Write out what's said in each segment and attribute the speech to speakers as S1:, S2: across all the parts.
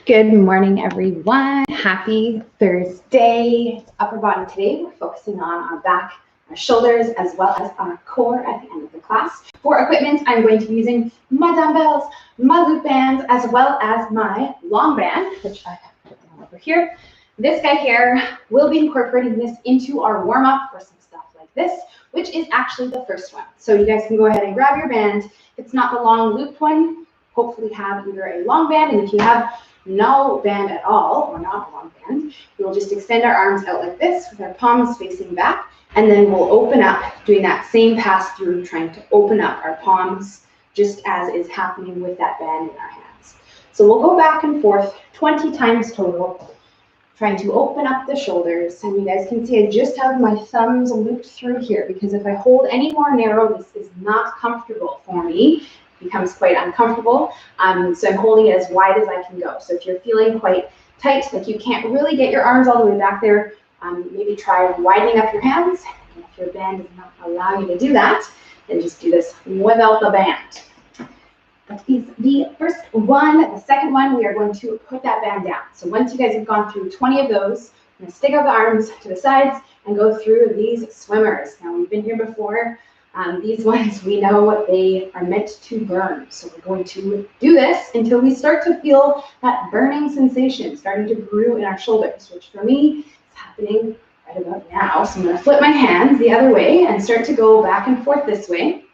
S1: Good morning, everyone. Happy Thursday. It's upper body today. We're focusing on our back, our shoulders, as well as our core at the end of the class. For equipment, I'm going to be using my dumbbells, my loop bands, as well as my long band, which I have put down over here. This guy here, we'll be incorporating this into our warm-up for some stuff like this, which is actually the first one. So you guys can go ahead and grab your band. If it's not the long loop one, hopefully have either a long band, and if you have no band at all, or not a long band, we'll just extend our arms out like this with our palms facing back, and then we'll open up, doing that same pass through, trying to open up our palms, just as is happening with that band in our hands. So we'll go back and forth 20 times total, trying to open up the shoulders. And you guys can see I just have my thumbs looped through here, because if I hold any more narrow, this is not comfortable for me. Becomes quite uncomfortable. So I'm holding it as wide as I can go. So if you're feeling quite tight, like you can't really get your arms all the way back there, maybe try widening up your hands. And if your band does not allow you to do that, then just do this without the band. That is the first one. The second one, we are going to put that band down. So once you guys have gone through 20 of those, I'm going to stick out the arms to the sides and go through these swimmers. Now, we've been here before. These ones, we know they are meant to burn. So we're going to do this until we start to feel that burning sensation starting to brew in our shoulders, which for me is happening right about now. So I'm going to flip my hands the other way and start to go back and forth this way.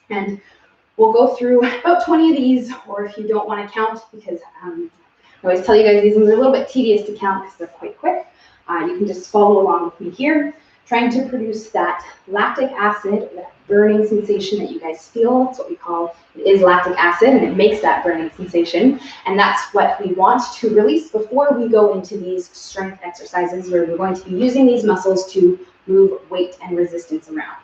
S1: And we'll go through about 20 of these, or if you don't want to count, because I always tell you guys these ones are a little bit tedious to count because they're quite quick. You can just follow along with me here, trying to produce that lactic acid, that burning sensation that you guys feel. That's what we call, it is lactic acid, and it makes that burning sensation. And that's what we want to release before we go into these strength exercises, where we're going to be using these muscles to move weight and resistance around.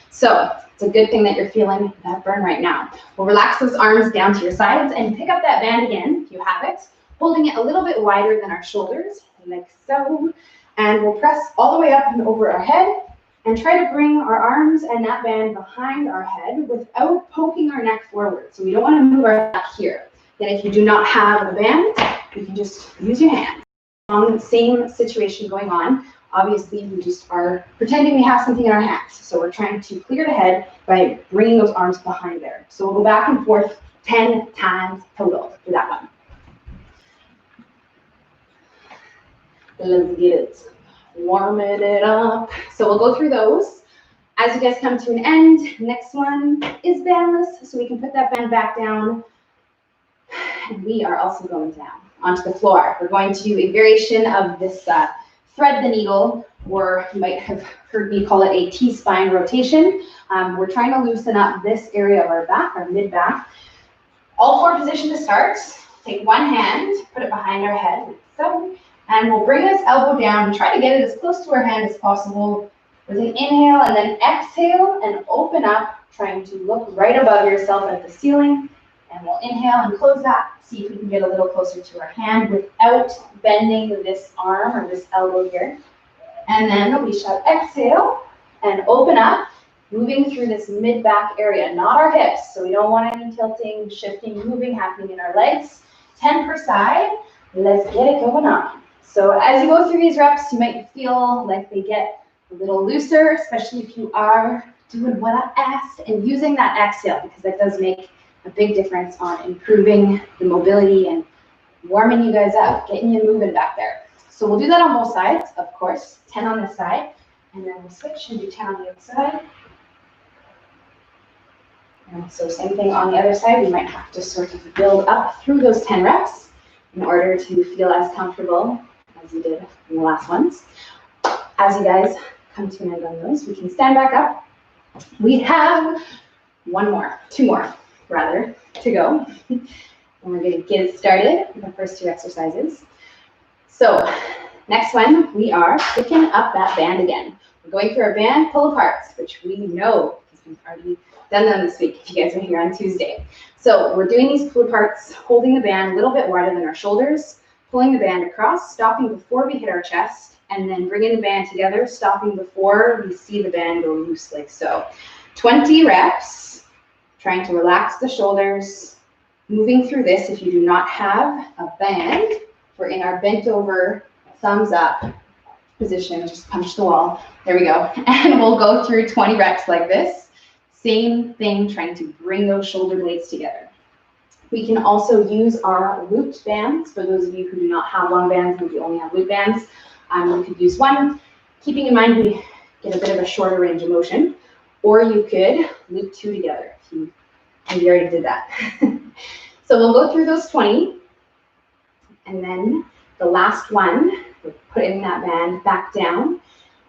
S1: So it's a good thing that you're feeling that burn right now. We'll relax those arms down to your sides and pick up that band again, if you have it, holding it a little bit wider than our shoulders, like so. And we'll press all the way up and over our head and try to bring our arms and that band behind our head without poking our neck forward. So we don't want to move our neck here. Then if you do not have a band, you can just use your hands. On the same situation going on, obviously we just are pretending we have something in our hands. So we're trying to clear the head by bringing those arms behind there. So we'll go back and forth 10 times total for that one. Let's get it. Warm it up. So we'll go through those. As you guys come to an end, next one is bandless. So we can put that band back down. And we are also going down onto the floor. We're going to do a variation of this thread the needle, or you might have heard me call it a T-spine rotation. We're trying to loosen up this area of our back, our mid-back. All four position to start. Take one hand, put it behind our head, like so. And we'll bring this elbow down and try to get it as close to our hand as possible with an inhale, and then exhale and open up, trying to look right above yourself at the ceiling. And we'll inhale and close that. See if we can get a little closer to our hand without bending this arm or this elbow here. And then we shall exhale and open up, moving through this mid-back area, not our hips. So we don't want any tilting, shifting, moving happening in our legs. 10 per side. Let's get it going on. So as you go through these reps, you might feel like they get a little looser, especially if you are doing what I asked and using that exhale, because that does make a big difference on improving the mobility and warming you guys up, getting you moving back there. So we'll do that on both sides, of course, 10 on this side, and then we'll switch and do 10 on the other side. And so same thing on the other side. We might have to sort of build up through those 10 reps in order to feel as comfortable as you did in the last ones. As you guys come to an end on those, we can stand back up. We have two more rather, to go. And we're going to get it started with the first two exercises. So next one, we are picking up that band again. We're going through our band pull aparts, which we know because we've already done them this week if you guys are here on Tuesday. So we're doing these pull aparts, holding the band a little bit wider than our shoulders, pulling the band across, stopping before we hit our chest, and then bringing the band together, stopping before we see the band go loose like so. 20 reps, trying to relax the shoulders, moving through this. If you do not have a band, We're in our bent over, thumbs up position, just punch the wall. There we go. And we'll go through 20 reps like this. Same thing, trying to bring those shoulder blades together. We can also use our looped bands. For those of you who do not have long bands, maybe only have loop bands, you could use one. Keeping in mind we get a bit of a shorter range of motion, or you could loop 2 together. You already did that. So we'll go through those 20, and then the last one, we're putting that band back down,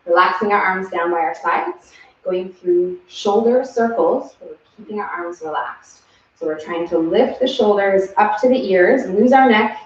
S1: relaxing our arms down by our sides, going through shoulder circles, but we're keeping our arms relaxed. So we're trying to lift the shoulders up to the ears, lose our neck,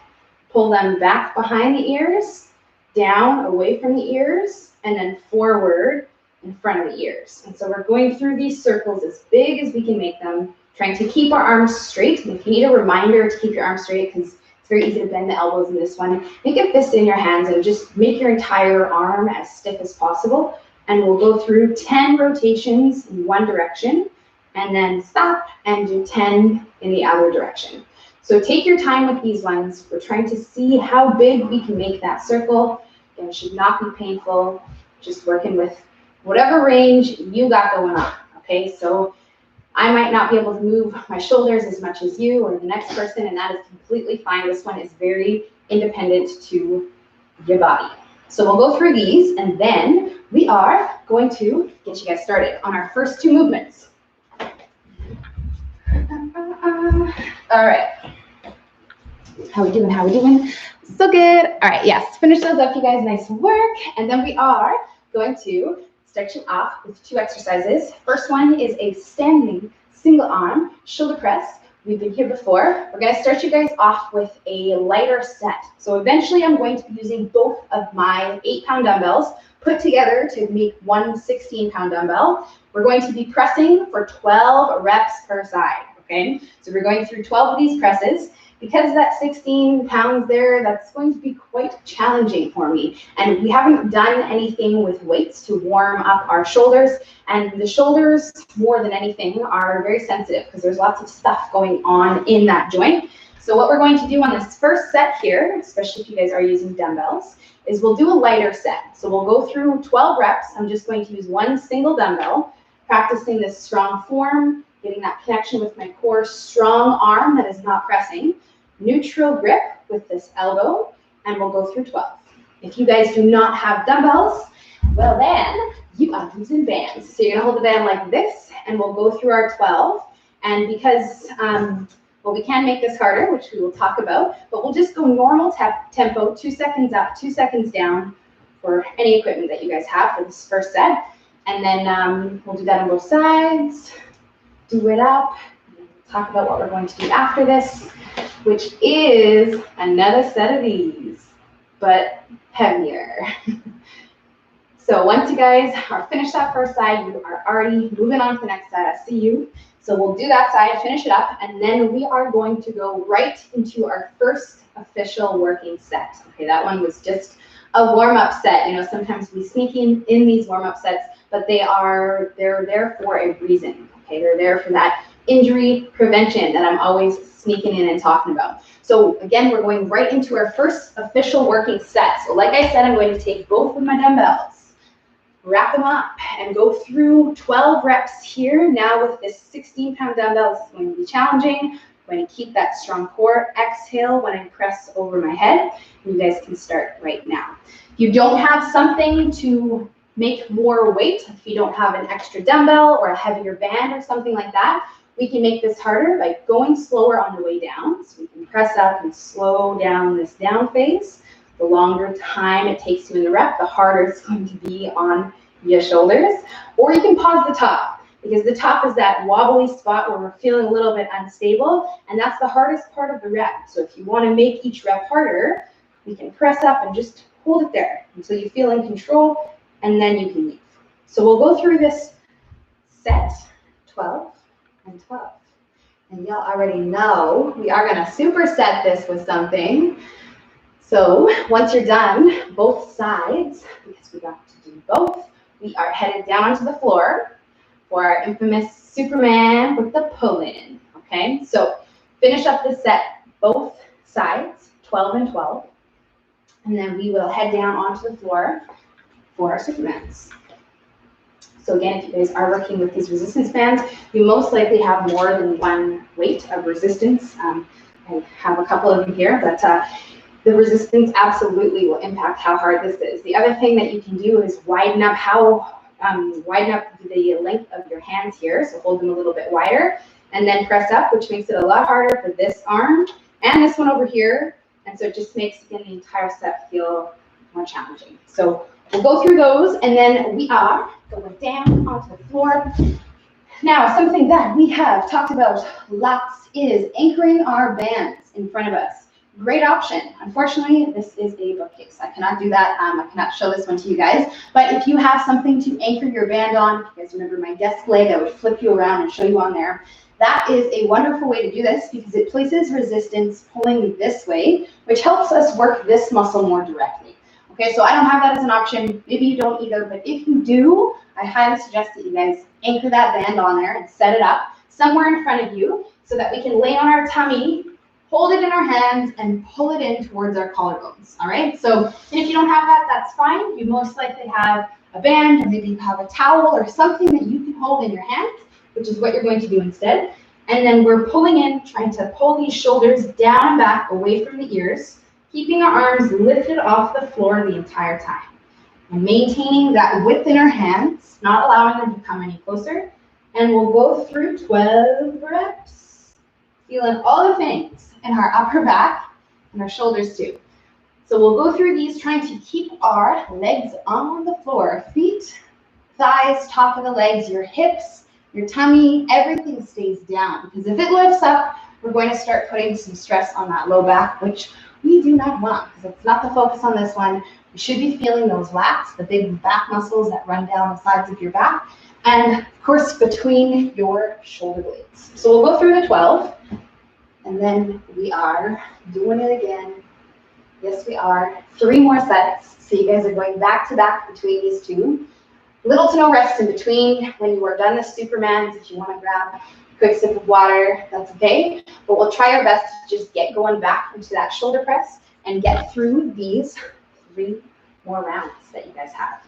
S1: pull them back behind the ears, down away from the ears, and then forward in front of the ears. And so we're going through these circles as big as we can make them, trying to keep our arms straight. And if you need a reminder to keep your arms straight, because it's very easy to bend the elbows in this one, make a fist in your hands and just make your entire arm as stiff as possible. And we'll go through 10 rotations in one direction, and then stop and do 10 in the other direction. So take your time with these ones. We're trying to see how big we can make that circle. And it should not be painful, just working with whatever range you got going on, okay? So I might not be able to move my shoulders as much as you or the next person, and that is completely fine. This one is very independent to your body. So we'll go through these, and then we are going to get you guys started on our first 2 movements. All right. How we doing? So good. All right, yes, finish those up, you guys. Nice work. And then we are going to start you off with 2 exercises. First one is a standing single arm shoulder press. We've been here before. We're going to start you guys off with a lighter set. So eventually I'm going to be using both of my 8-pound dumbbells put together to make one 16-pound dumbbell. We're going to be pressing for 12 reps per side, okay? So we're going through 12 of these presses. Because that 16 pounds there, that's going to be quite challenging for me. And we haven't done anything with weights to warm up our shoulders. And the shoulders, more than anything, are very sensitive because there's lots of stuff going on in that joint. So what we're going to do on this first set here, especially if you guys are using dumbbells, is we'll do a lighter set. So we'll go through 12 reps. I'm just going to use one single dumbbell, practicing this strong form, getting that connection with my core, strong arm that is not pressing, neutral grip with this elbow, and we'll go through 12. If you guys do not have dumbbells, well then, you are using bands. So you're gonna hold the band like this, and we'll go through our 12. And because, well, we can make this harder, which we will talk about, but we'll just go normal tempo, 2 seconds up, 2 seconds down for any equipment that you guys have for this first set. And then we'll do that on both sides, do it up, talk about what we're going to do after this, which is another set of these, but heavier. So once you guys are finished that first side, you are already moving on to the next side. I see you. So we'll do that side, finish it up, and then we are going to go right into our first official working set. Okay, that one was just a warm-up set. You know, sometimes we sneak in these warm-up sets, but they're there for a reason. Okay, they're there for that injury prevention that I'm always sneaking in and talking about. So again, we're going right into our first official working set. So like I said, I'm going to take both of my dumbbells, wrap them up, and go through 12 reps here. Now with this 16-pound dumbbell, this is going to be challenging. I'm going to keep that strong core. Exhale when I press over my head. You guys can start right now. If you don't have something to make more weight, if you don't have an extra dumbbell or a heavier band or something like that, we can make this harder by going slower on the way down. So we can press up and slow down this down phase. The longer time it takes you in the rep, the harder it's going to be on your shoulders. Or you can pause the top, because the top is that wobbly spot where we're feeling a little bit unstable, and that's the hardest part of the rep. So if you want to make each rep harder, we can press up and just hold it there until you feel in control, and then you can leave. So we'll go through this set, 12 and 12. And y'all already know we are going to superset this with something. So once you're done, both sides, because we got to do both, we are headed down onto the floor for our infamous Superman with the pull-in. Okay, so finish up the set, both sides, 12 and 12. And then we will head down onto the floor for our Supermans. So again, if you guys are working with these resistance bands, you most likely have more than one weight of resistance. I have a couple of them here, but the resistance absolutely will impact how hard this is. The other thing that you can do is widen up the length of your hands here, so hold them a little bit wider, and then press up, which makes it a lot harder for this arm and this one over here, and so it just makes, again, the entire set feel more challenging. So we'll go through those, and then we are going down onto the floor. Now, something that we have talked about lots is anchoring our bands in front of us. Great option. Unfortunately, this is a bookcase. I cannot do that. I cannot show this one to you guys. But if you have something to anchor your band on, if you guys remember my desk leg, I would flip you around and show you on there. That is a wonderful way to do this because it places resistance pulling this way, which helps us work this muscle more directly. Okay, so I don't have that as an option. Maybe you don't either, but if you do, I highly suggest that you guys anchor that band on there and set it up somewhere in front of you so that we can lay on our tummy, hold it in our hands, and pull it in towards our collarbones, all right? So, and if you don't have that, that's fine. You most likely have a band, or maybe you have a towel or something that you can hold in your hands, which is what you're going to do instead. And then we're pulling in, trying to pull these shoulders down and back away from the ears, keeping our arms lifted off the floor the entire time. And maintaining that width in our hands, not allowing them to come any closer. And we'll go through 12 reps, feeling all the things in our upper back and our shoulders too. So we'll go through these trying to keep our legs on the floor. Feet, thighs, top of the legs, your hips, your tummy, everything stays down. Because if it lifts up, we're going to start putting some stress on that low back, which we do not want, because it's not the focus on this one. You should be feeling those lats, the big back muscles that run down the sides of your back, and of course between your shoulder blades. So we'll go through the 12, and then we are doing it again. Yes, we are. 3 more sets. So you guys are going back to back between these two. Little to no rest in between. When you are done with Supermans, if you want to grab a quick sip of water, that's okay. But we'll try our best to just get going back into that shoulder press and get through these 3 more rounds that you guys have.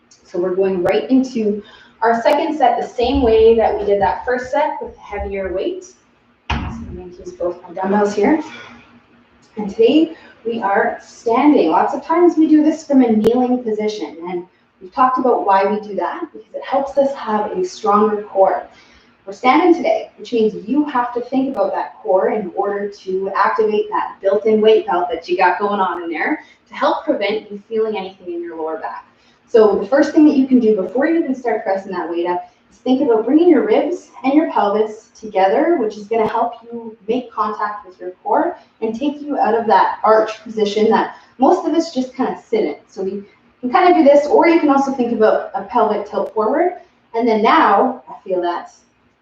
S1: So we're going right into our second set the same way that we did that first set with heavier weight. So I'm going to use both my dumbbells here. And today we are standing. Lots of times we do this from a kneeling position, and we've talked about why we do that because it helps us have a stronger core. We're standing today, which means you have to think about that core in order to activate that built-in weight belt that you got going on in there to help prevent you feeling anything in your lower back. So the first thing that you can do before you even start pressing that weight up is think about bringing your ribs and your pelvis together, which is going to help you make contact with your core and take you out of that arch position that most of us just kind of sit in. So we can kind of do this, or you can also think about a pelvic tilt forward. And then now I feel that,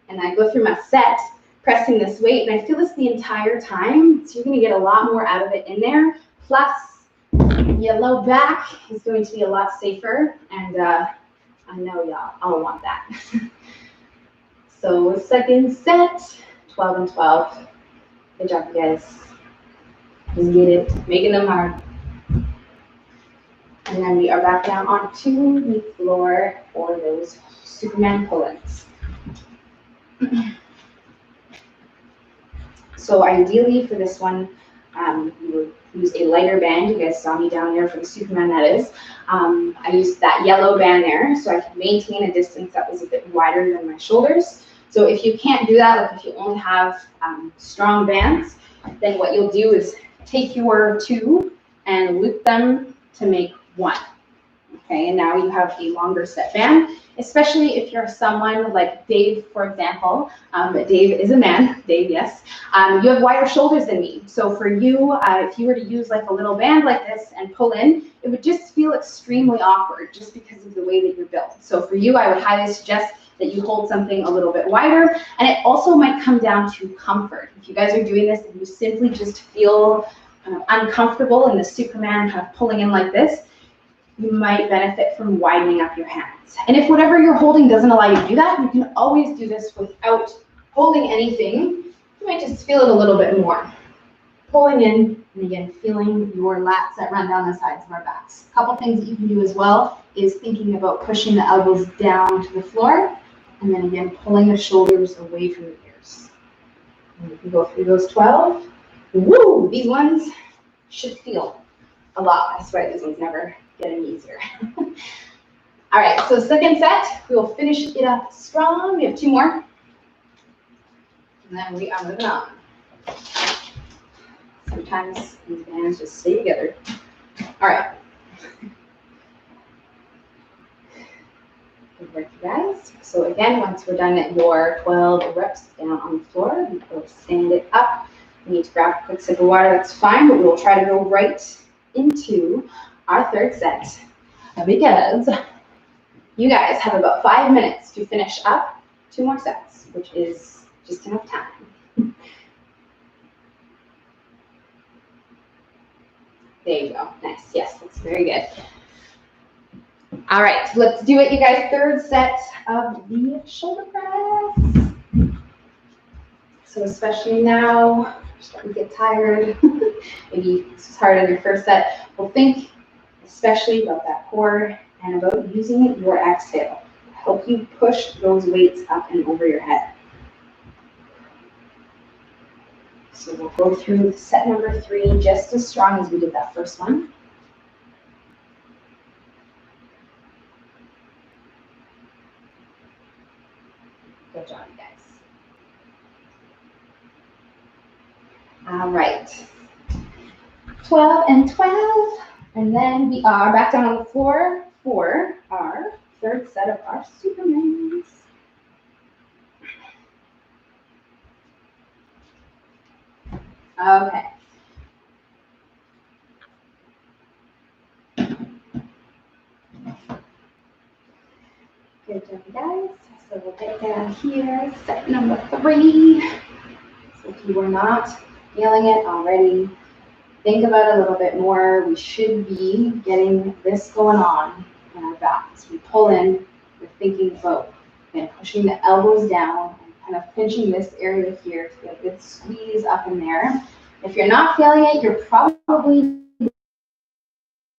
S1: and I go through my set pressing this weight, and I feel this the entire time. So you're going to get a lot more out of it in there. Plus, your low back is going to be a lot safer, and I know y'all all want that. So second set, 12 and 12. Good job, you guys. Just get it, making them hard. And then we are back down onto the floor for those Superman pull-ins. So ideally for this one, you would use a lighter band. You guys saw me down there for the Superman, that is. I used that yellow band there so I could maintain a distance that was a bit wider than my shoulders. So if you can't do that, like if you only have strong bands, then what you'll do is take your 2 and loop them to make 1. Okay, and now you have a longer set band, especially if you're someone like Dave, for example. Dave is a man, Dave, yes. You have wider shoulders than me. So for you, if you were to use like a little band like this and pull in, it would just feel extremely awkward just because of the way that you're built. So for you, I would highly suggest that you hold something a little bit wider, and it also might come down to comfort. If you guys are doing this and you simply just feel uncomfortable in the Superman kind of pulling in like this, you might benefit from widening up your hands. And if whatever you're holding doesn't allow you to do that, you can always do this without holding anything. You might just feel it a little bit more. pulling in, and again, feeling your lats that run down the sides of our backs. A couple things that you can do as well is thinking about pushing the elbows down to the floor, and then again, pulling the shoulders away from the ears. And you can go through those 12. Woo! These ones should feel a lot. I swear these ones never get any easier. All right, so second set, we will finish it up strong. We have 2 more. And then we are moving on. Sometimes these bands just stay together. All right. Good work, you guys. So again, once we're done at your 12 reps down on the floor, we will stand it up. You need to grab a quick sip of water, that's fine, but we will try to go right into our third set. Because you guys have about 5 minutes to finish up 2 more sets, which is just enough time. There you go. Nice. Yes, that's very good. All right, let's do it, you guys. Third set of the shoulder press. So especially now, you're starting to get tired. Maybe this is hard on your first set. Well, think especially about that core and about using your exhale to help you push those weights up and over your head. So we'll go through set number 3 just as strong as we did that first one. Good job, you guys. All right. 12 and 12. And then we are back down on the floor for our third set of our Supermans. Okay. Good job, guys. So we'll get down here, set number 3. So if you were not feeling it already, think about it a little bit more. We should be getting this going on in our backs. We pull in, we're thinking about and pushing the elbows down and kind of pinching this area here to get a good squeeze up in there. If you're not feeling it, you're probably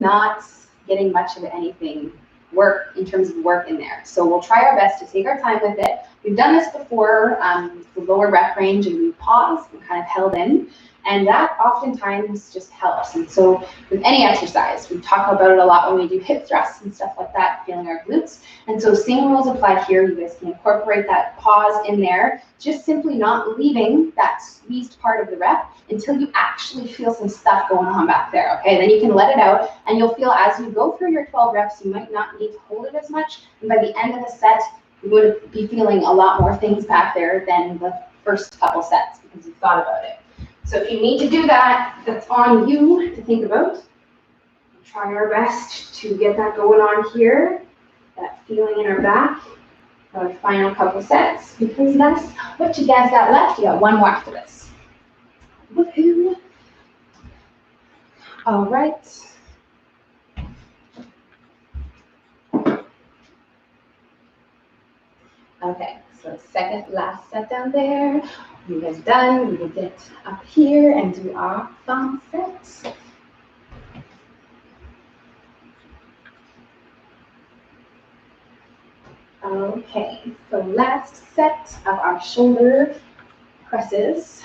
S1: not getting much of anything work in terms of work in there. So we'll try our best to take our time with it. We've done this before, the lower rep range, and we paused and kind of held in. And that oftentimes just helps. And so with any exercise, we talk about it a lot when we do hip thrusts and stuff like that, feeling our glutes. And so same rules apply here. You guys can incorporate that pause in there, just simply not leaving that squeezed part of the rep until you actually feel some stuff going on back there, okay? Then you can let it out, and you'll feel as you go through your 12 reps, you might not need to hold it as much. And by the end of the set, you would be feeling a lot more things back there than the first couple sets because you've thought about it. So if you need to do that, that's on you to think about. We'll try our best to get that going on here, that feeling in our back for the final couple sets, because that's what you guys got left. You got 1 more after this. Woohoo! All right. Okay, so second last set down there. You guys done? We will get up here and do our thumb sets. Okay, so last set of our shoulder presses.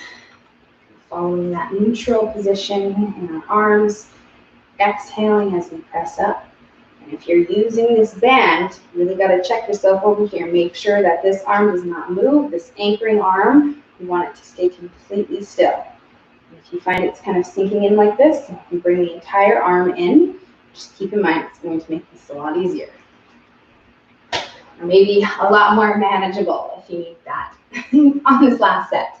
S1: Following that neutral position in our arms, exhaling as we press up. And if you're using this band, you really got to check yourself over here. Make sure that this arm does not move, this anchoring arm. You want it to stay completely still. If you find it's kind of sinking in like this, you bring the entire arm in. Just keep in mind it's going to make this a lot easier. Or maybe a lot more manageable if you need that on this last set.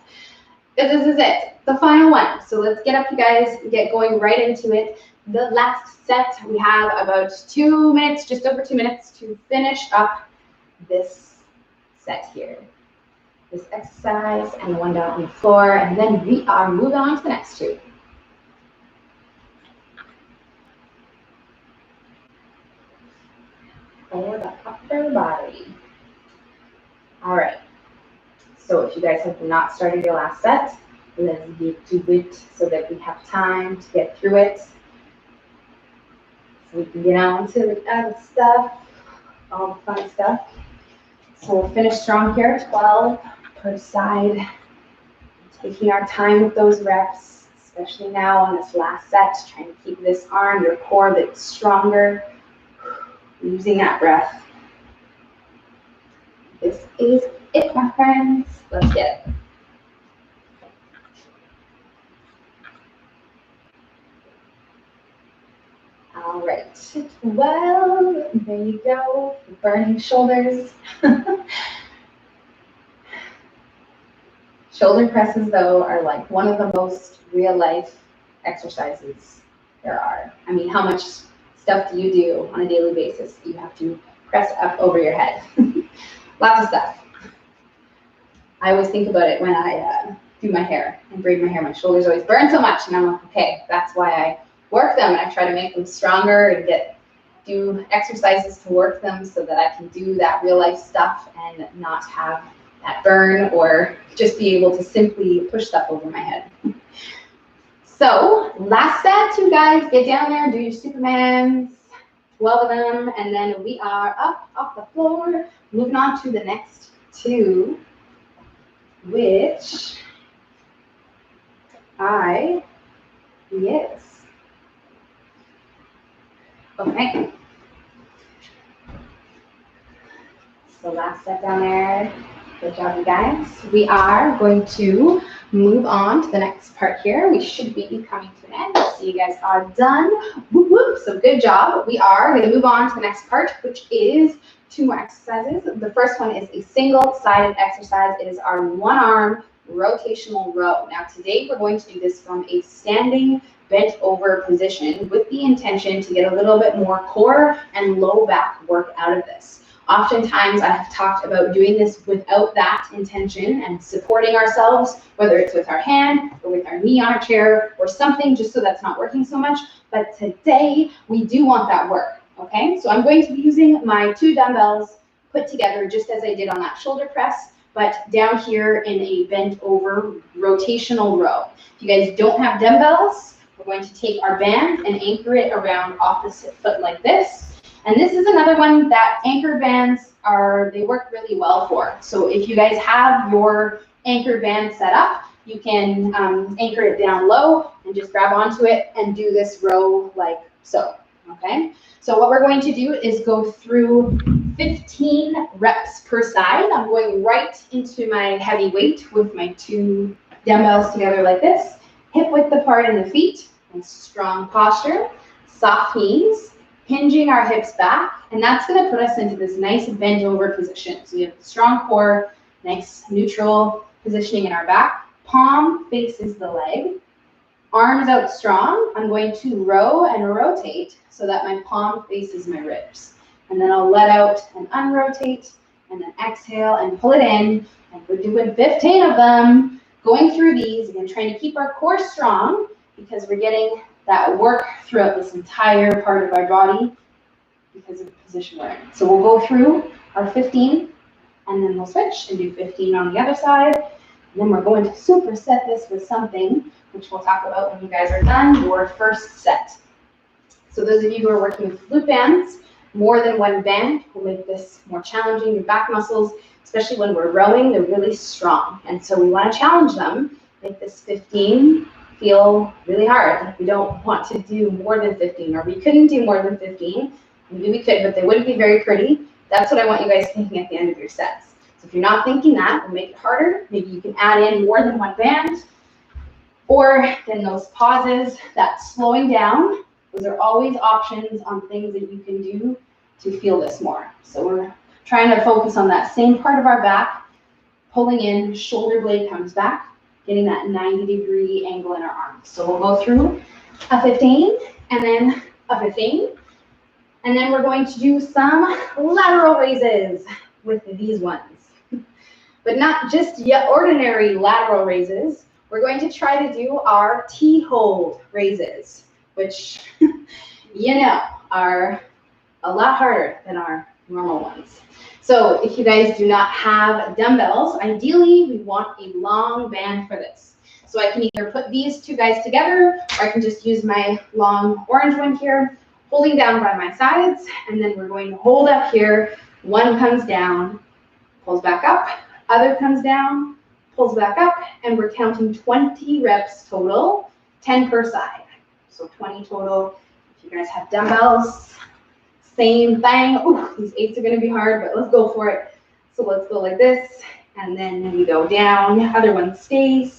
S1: But this is it, the final one. So let's get up, you guys, get going right into it. The last set, we have about 2 minutes, just over 2 minutes to finish up this set here. This exercise and the one down on the floor, and then we are moving on to the next 2. For the upper body. All right. So if you guys have not started your last set, Let's get to it so that we have time to get through it. So we can get on to the other stuff, all the fun stuff. So we'll finish strong here, 12 per side. Taking our time with those reps, especially now on this last set, trying to keep this arm, your core a bit stronger, using that breath. This is it, my friends. Let's get it. All right, well, there you go, burning shoulders. Shoulder presses, though, are like one of the most real-life exercises there are. I mean, how much stuff do you do on a daily basis? You have to press up over your head. Lots of stuff. I always think about it when I do my hair and braid my hair. My shoulders always burn so much, and I'm like, okay, that's why I work them, and I try to make them stronger and do exercises to work them so that I can do that real-life stuff and not have that burn or just be able to simply push stuff over my head. So last set, you guys, get down there, do your Supermans, 12 of them, and then we are up off the floor, moving on to the next two, which yes. Okay. So last set down there. Good job, you guys. We are going to move on to the next part here. We should be coming to an end. So you guys are done. Whoop, whoop. So good job. We are going to move on to the next part, which is 2 more exercises. The first one is a single-sided exercise. It is our one-arm rotational row. Now today we're going to do this from a standing bent over position with the intention to get a little bit more core and low back work out of this. Oftentimes I have talked about doing this without that intention and supporting ourselves, whether it's with our hand or with our knee on a chair or something, just so that's not working so much. But today we do want that work, okay? So I'm going to be using my 2 dumbbells put together just as I did on that shoulder press, but down here in a bent over rotational row. If you guys don't have dumbbells, we're going to take our band and anchor it around opposite foot like this. And this is another one that anchor bands they work really well for. So if you guys have your anchor band set up, you can anchor it down low and just grab onto it and do this row like so, okay? So what we're going to do is go through 15 reps per side. I'm going right into my heavy weight with my 2 dumbbells together like this, hip width apart in the feet, and strong posture, soft knees, hinging our hips back, and that's going to put us into this nice bent over position. So we have a strong core, nice neutral positioning in our back. Palm faces the leg, arms out strong. I'm going to row and rotate so that my palm faces my ribs. And then I'll let out and unrotate, and then exhale and pull it in. And we're doing 15 of them, going through these, again, trying to keep our core strong because we're getting that work throughout this entire part of our body because of the position we're in. So we'll go through our 15 and then we'll switch and do 15 on the other side. And then we're going to superset this with something which we'll talk about when you guys are done your first set. So those of you who are working with glute bands, more than one band will make this more challenging. Your back muscles, especially when we're rowing, they're really strong. And so we want to challenge them, make this 15 feel really hard. Like we don't want to do more than 15, or we couldn't do more than 15. Maybe we could, but they wouldn't be very pretty. That's what I want you guys thinking at the end of your sets. So if you're not thinking that, we'll make it harder. Maybe you can add in more than one band, or then those pauses, that slowing down. Those are always options on things that you can do to feel this more. So we're trying to focus on that same part of our back, pulling in, shoulder blade comes back, getting that 90-degree angle in our arms. So we'll go through a 15 and then a 15. And then we're going to do some lateral raises with these ones. But not just ordinary lateral raises. We're going to try to do our T-hold raises, which, you know, are a lot harder than our normal ones. So if you guys do not have dumbbells, ideally we want a long band for this. So I can either put these two guys together, or I can just use my long orange one here, holding down by my sides, and then we're going to hold up here. One comes down, pulls back up, other comes down, pulls back up, and we're counting 20 reps total, 10 per side. So 20 total. If you guys have dumbbells, same thing. Ooh, these 8s are gonna be hard, but let's go for it. So let's go like this, and then we go down, other one stays.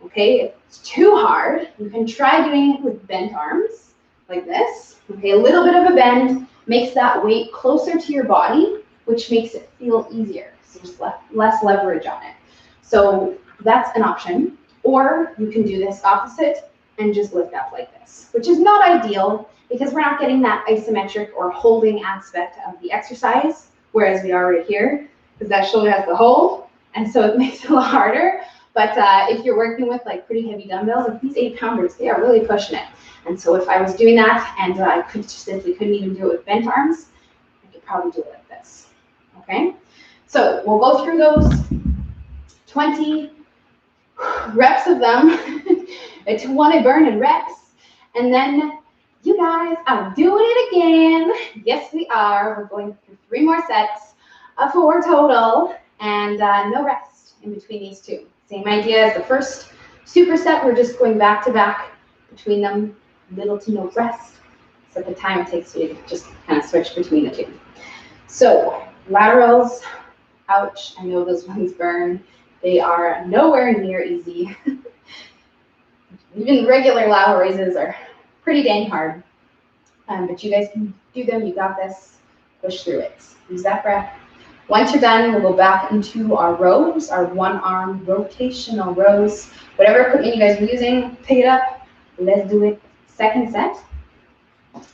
S1: Okay, if it's too hard, you can try doing it with bent arms, like this. Okay, a little bit of a bend makes that weight closer to your body, which makes it feel easier. So just less leverage on it. So that's an option. Or you can do this opposite and just lift up like this, which is not ideal because we're not getting that isometric or holding aspect of the exercise, whereas we are right here, because that shoulder has the hold, and so it makes it a lot harder. But if you're working with like pretty heavy dumbbells, like these 8-pounders, they are really pushing it. And so if I was doing that and I simply couldn't even do it with bent arms, I could probably do it like this. Okay, so we'll go through those 20 reps of them. It's one to burn in reps. And then you guys are doing it again. Yes, we are. We're going through 3 more sets of 4 total, and no rest in between these 2. Same idea as the first superset. We're just going back to back between them, little to no rest. So the time it takes you to just kind of switch between the 2. So laterals, ouch, I know those ones burn. They are nowhere near easy. Even regular lateral raises are pretty dang hard. But you guys can do them. You got this. Push through it. Use that breath. Once you're done, we'll go back into our rows, our 1-arm rotational rows. Whatever equipment you guys are using, pick it up. Let's do it. Second set.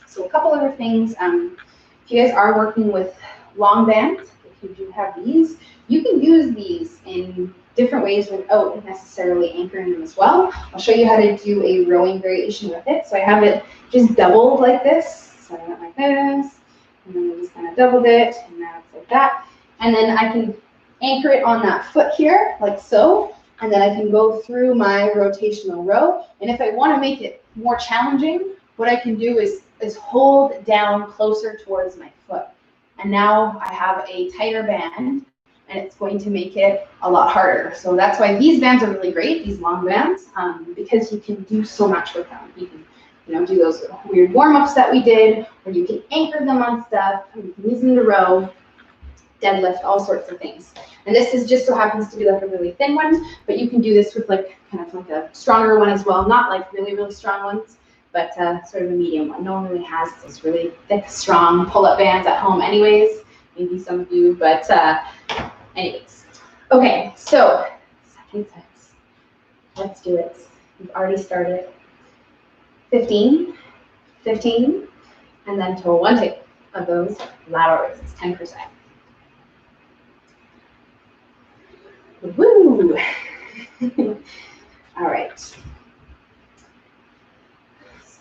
S1: So a couple other things. If you guys are working with long bands, if you do have these, you can use these in different ways without necessarily anchoring them as well. I'll show you how to do a rowing variation with it. So I have it just doubled like this. So I went like this, and then I just kind of doubled it, and now it's like that. And then I can anchor it on that foot here, like so, and then I can go through my rotational row. And if I want to make it more challenging, what I can do is hold down closer towards my foot. And now I have a tighter band, and it's going to make it a lot harder. So that's why these bands are really great, these long bands, because you can do so much with them. You can do those weird warm-ups that we did, or you can anchor them on stuff, and you can use them to row, deadlift, all sorts of things. And this is just so happens to be like a really thin one, but you can do this with like kind of like a stronger one as well. Not like really, really strong ones, but sort of a medium one. No one really has those really thick, strong pull-up bands at home anyways. Maybe some of you, but anyways. Okay, so second set. Let's do it. We've already started. 15, 15, and then total 1 take of those lateral raises, 10%. Woo! All right. So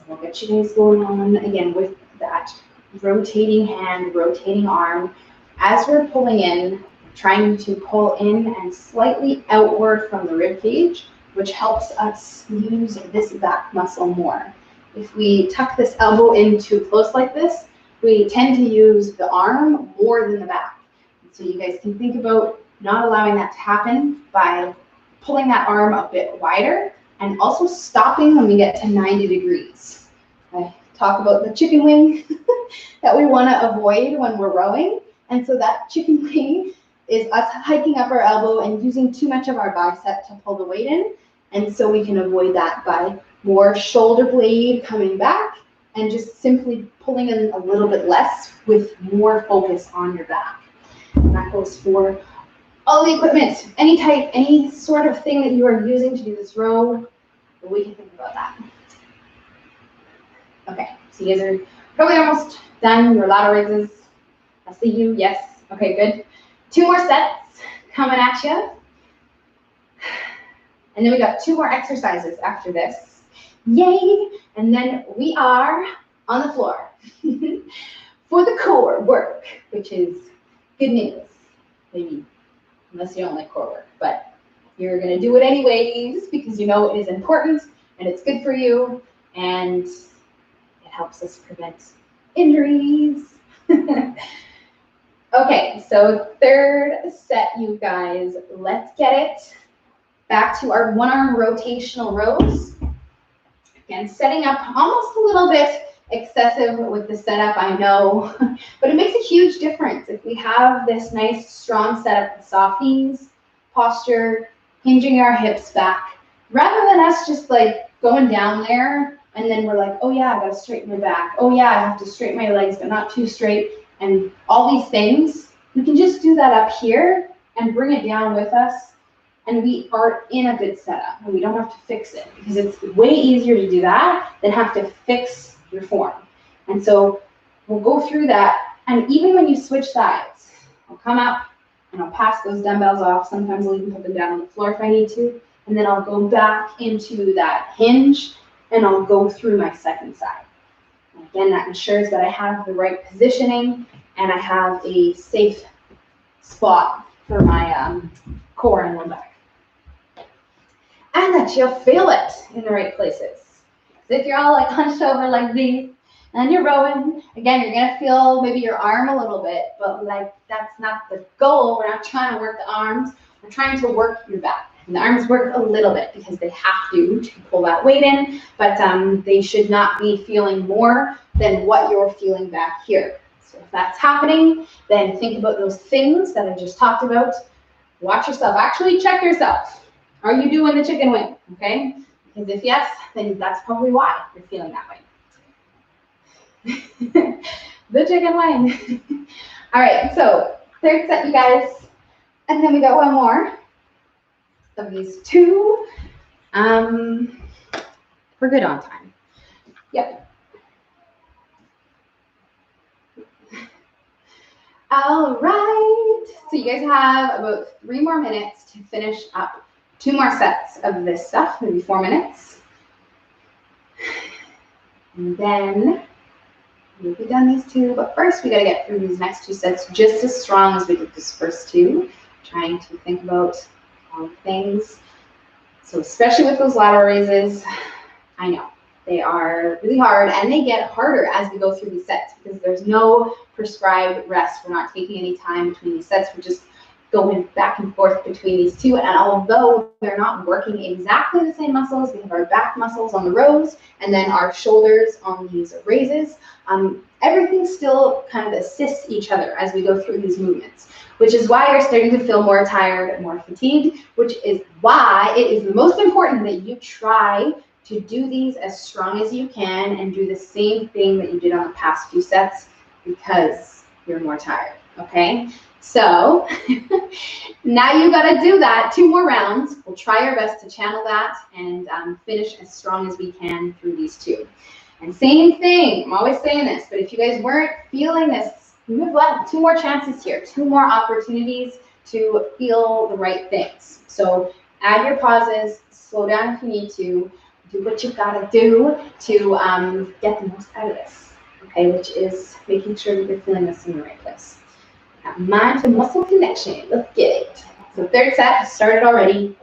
S1: we'll get you guys going on again with that rotating hand, rotating arm. As we're pulling in, trying to pull in and slightly outward from the rib cage, which helps us use this back muscle more. If we tuck this elbow in too close like this, we tend to use the arm more than the back. So you guys can think about not allowing that to happen by pulling that arm a bit wider and also stopping when we get to 90 degrees. I talk about the chicken wing that we want to avoid when we're rowing. And so that chicken wing is us hiking up our elbow and using too much of our bicep to pull the weight in. And so we can avoid that by more shoulder blade coming back and just simply pulling in a little bit less with more focus on your back. And that goes for all the equipment, any type, any sort of thing that you are using to do this row, we can think about that. Okay, so you guys are probably almost done your lateral raises. I see you, yes. Okay, good. 2 more sets coming at you. And then we got 2 more exercises after this. Yay! And then we are on the floor for the core work, which is good news, maybe. Unless you don't like core work, but You're going to do it anyways because you know it is important and it's good for you and it helps us prevent injuries. Okay, so third set, you guys. Let's get it back to our one-arm rotational rows. Again, setting up almost a little bit excessive with the setup, I know, but it makes a huge difference if we have this nice, strong setup with soft knees, posture, hinging our hips back, rather than us just like going down there and then we're like, oh yeah, I gotta straighten my back. Oh yeah, I have to straighten my legs, but not too straight. And all these things, we can just do that up here and bring it down with us. And we are in a good setup and we don't have to fix it because it's way easier to do that than have to fix your form. And so we'll go through that. And even when you switch sides, I'll come up and I'll pass those dumbbells off. Sometimes I'll even put them down on the floor if I need to. And then I'll go back into that hinge and I'll go through my second side. And again, that ensures that I have the right positioning and I have a safe spot for my core and low back. And that you'll feel it in the right places. So if you're all like hunched over like these and you're rowing, again, you're gonna feel maybe your arm a little bit, but like that's not the goal. We're not trying to work the arms, we're trying to work your back. And the arms work a little bit because they have to pull that weight in, but they should not be feeling more than what you're feeling back here. So if that's happening, then think about those things that I just talked about. Watch yourself, actually check yourself. Are you doing the chicken wing, okay? Because if yes, then that's probably why you're feeling that way. The chicken wing. All right, so third set, you guys. And then we got one more of these two. We're good on time. Yep. All right, so you guys have about 3 more minutes to finish up 2 more sets of this stuff, maybe 4 minutes. And then we'll be done these 2, but first we gotta get through these next 2 sets just as strong as we did this first 2, trying to think about all the things. So especially with those lateral raises, I know they are really hard and they get harder as we go through these sets because there's no prescribed rest. We're not taking any time between these sets. We're just going back and forth between these 2, and although they're not working exactly the same muscles, we have our back muscles on the rows and then our shoulders on these raises. Everything still kind of assists each other as we go through these movements, which is why you're starting to feel more tired and more fatigued, which is why it is the most important that you try to do these as strong as you can and do the same thing that you did on the past few sets because you're more tired, okay? So now you got to do that 2 more rounds. We'll try our best to channel that and finish as strong as we can through these 2. And same thing, I'm always saying this, but if you guys weren't feeling this, you have left 2 more chances here, 2 more opportunities to feel the right things. So add your pauses, slow down if you need to, do what you've got to do to get the most out of this, okay, which is making sure that you're feeling this in the right place. Mind to muscle connection. Let's get it. So third set has started already.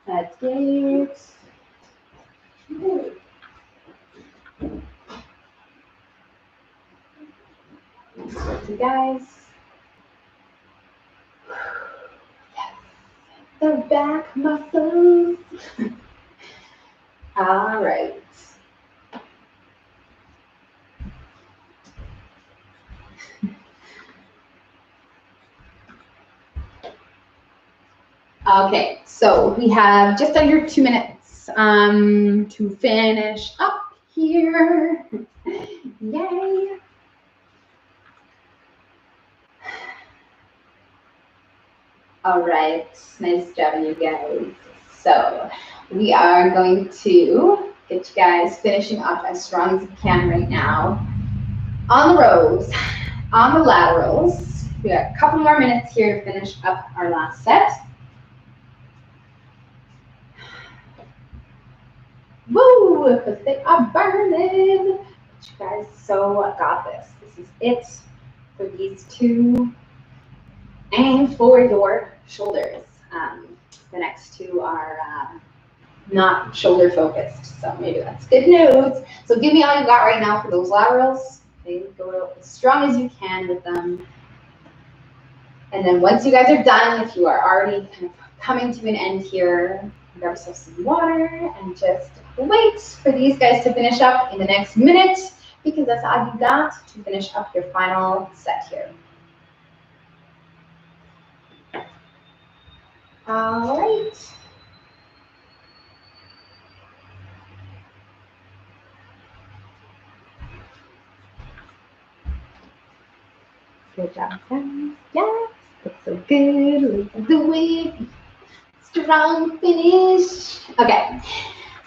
S1: Let's get it. You guys. Yes. The back muscles. All right. Okay, so we have just under 2 minutes to finish up here. Yay. All right, nice job, you guys. So we are going to get you guys finishing up as strong as you can right now. On the rows, on the laterals, we got a couple more minutes here to finish up our last set. Woo! Because they are burning. But you guys so got this. This is it for these 2 and for your shoulders. The next two are not shoulder focused, so maybe that's good news. So give me all you got right now for those laterals. Okay, go as strong as you can with them. And then once you guys are done, if you are already kind of coming to an end here, grab yourself some water and just wait for these guys to finish up in the next minute, because that's all you got to finish up your final set here. All right. Good job, guys. Yes, that's so good. Let's do it. Strong finish. Okay,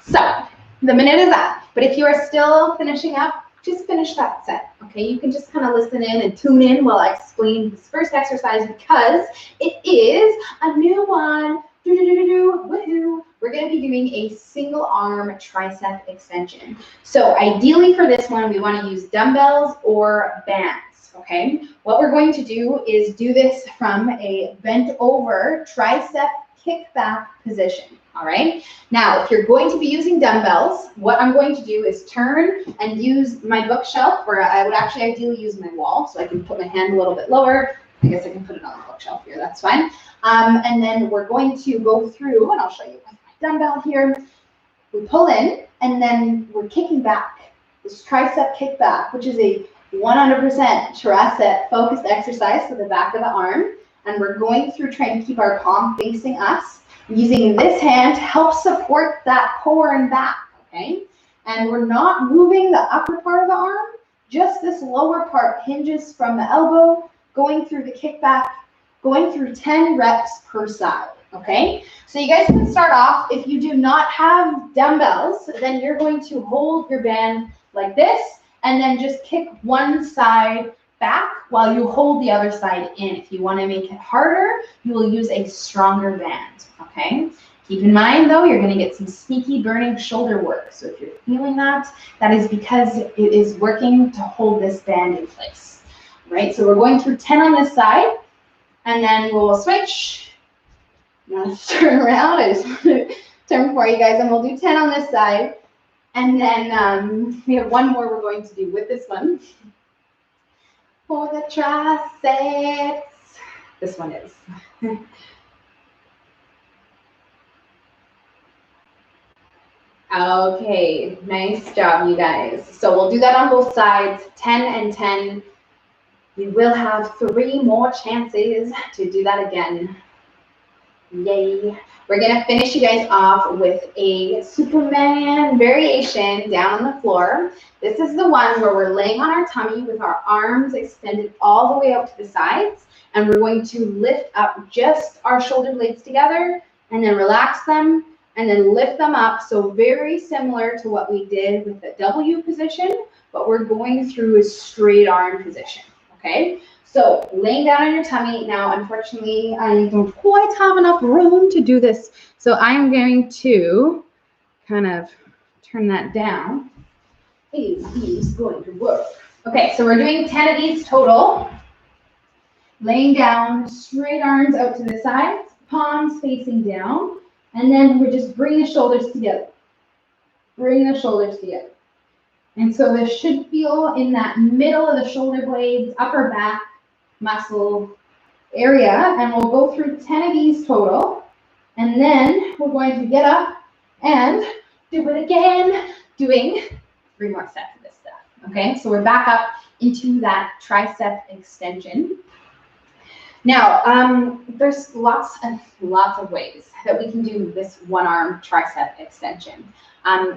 S1: so the minute is up, but if you are still finishing up, just finish that set, okay? You can just kind of listen in and tune in while I explain this first exercise, because it is a new one. Woohoo! We're going to be doing a single arm tricep extension. So ideally for this one, we want to use dumbbells or bands, okay? What we're going to do is do this from a bent over tricep kickback position. All right. Now, if you're going to be using dumbbells, what I'm going to do is turn and use my bookshelf, or I would actually ideally use my wall, so I can put my hand a little bit lower. I guess I can put it on the bookshelf here. That's fine. And then we're going to go through, and I'll show you with my dumbbell here. We pull in, and then we're kicking back. This tricep kickback, which is a 100% tricep focused exercise for the back of the arm. And we're going through trying to keep our palm facing us, using this hand to help support that core and back, okay? And we're not moving the upper part of the arm, just this lower part hinges from the elbow, going through the kickback, going through 10 reps per side, okay? So you guys can start off, if you do not have dumbbells, then you're going to hold your band like this, and then just kick one side back while you hold the other side in. If you want to make it harder, you will use a stronger band, okay? Keep in mind though, you're going to get some sneaky burning shoulder work. So if you're feeling that, that is because it is working to hold this band in place, right? So we're going through 10 on this side, and then we'll switch. Now let's turn around. I just want to turn for you guys, and we'll do 10 on this side. And then we have one more we're going to do with this one. For the triceps. This one is. Okay, nice job, you guys. So we'll do that on both sides, 10 and 10. We will have 3 more chances to do that again. Yay. We're going to finish you guys off with a Superman variation down on the floor. This is the one where we're laying on our tummy with our arms extended all the way out to the sides, and we're going to lift up just our shoulder blades together, and then relax them, and then lift them up. So very similar to what we did with the W position, but we're going through a straight arm position, okay? So laying down on your tummy. Now, unfortunately, I don't quite have enough room to do this. So I'm going to kind of turn that down. Is going to work. Okay, so we're doing 10 of these total. Laying down, straight arms out to the sides, palms facing down. And then we just bring the shoulders together. Bring the shoulders together. And so this should feel in that middle of the shoulder blades, upper back muscle area, and we'll go through 10 of these total, and then we're going to get up and do it again, doing 3 more sets of this stuff. Okay, so we're back up into that tricep extension. Now, there's lots of ways that we can do this one-arm tricep extension.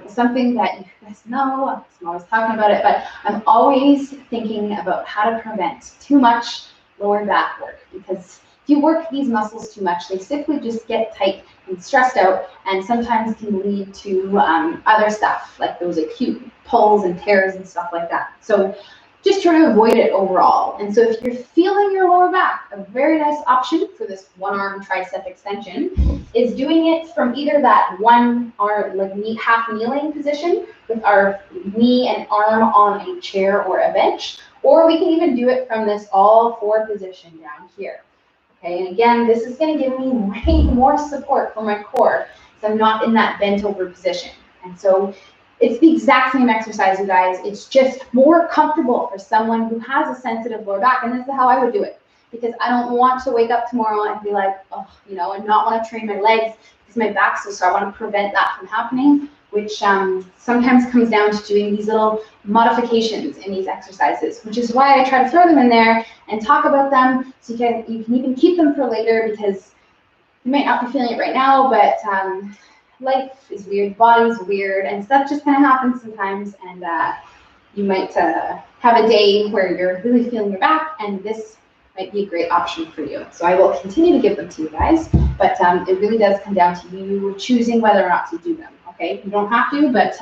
S1: Something that you guys know, I'm always talking about it, but I'm always thinking about how to prevent too much lower back work, because if you work these muscles too much, they simply just get tight and stressed out, and sometimes can lead to other stuff like those acute pulls and tears and stuff like that. So just try to avoid it overall. And so if you're feeling your lower back, a very nice option for this one-arm tricep extension is doing it from either that one arm, like half kneeling position with our knee and arm on a chair or a bench, or we can even do it from this all 4 position down here. Okay, and again, this is going to give me way more support for my core, so I'm not in that bent over position. And so it's the exact same exercise, you guys. It's just more comfortable for someone who has a sensitive lower back, and this is how I would do it, because I don't want to wake up tomorrow and be like, oh, you know, and not want to train my legs because my back's so sore. I want to prevent that from happening, which sometimes comes down to doing these little modifications in these exercises, which is why I try to throw them in there and talk about them, so you can even keep them for later, because you might not be feeling it right now, but life is weird, body's weird, and stuff just kind of happens sometimes, and you might have a day where you're really feeling your back, and this might be a great option for you. So I will continue to give them to you guys, but it really does come down to you choosing whether or not to do them, okay? You don't have to, but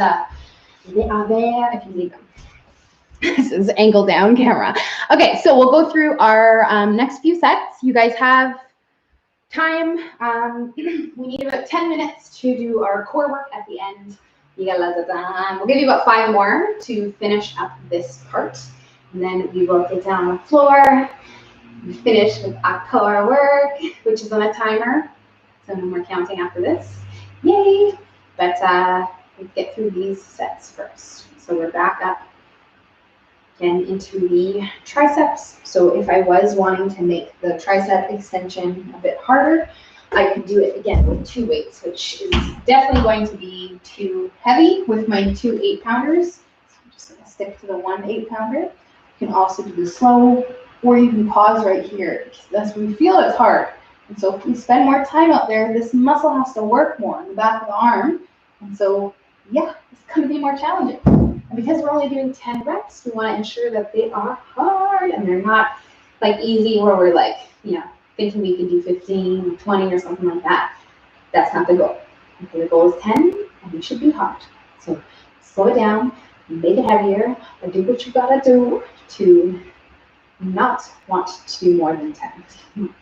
S1: they are there if you need them. This is angle down camera. Okay, so we'll go through our next few sets. You guys have time. We need about 10 minutes to do our core work at the end. We'll give you about 5 more to finish up this part. And then we will get down on the floor. We finish with our core work, which is on a timer. So no more counting after this. Yay! But let's get through these sets first. So we're back up again into the triceps. So if I was wanting to make the tricep extension a bit harder, I could do it again with 2 weights, which is definitely going to be too heavy with my 2 8-pounders. So I'm just going to stick to the 1 8-pounder. You can also do the slow, or you can pause right here, because that's when you feel it's hard. And so if we spend more time out there, this muscle has to work more in the back of the arm. And so, yeah, it's going to be more challenging. And because we're only doing 10 reps, we want to ensure that they are hard and they're not like easy where we're like, you know, thinking we can do 15 or 20 or something like that. That's not the goal. Okay, the goal is 10, and we should be hard. So slow it down, make it heavier, or do what you gotta do to not want to do more than 10.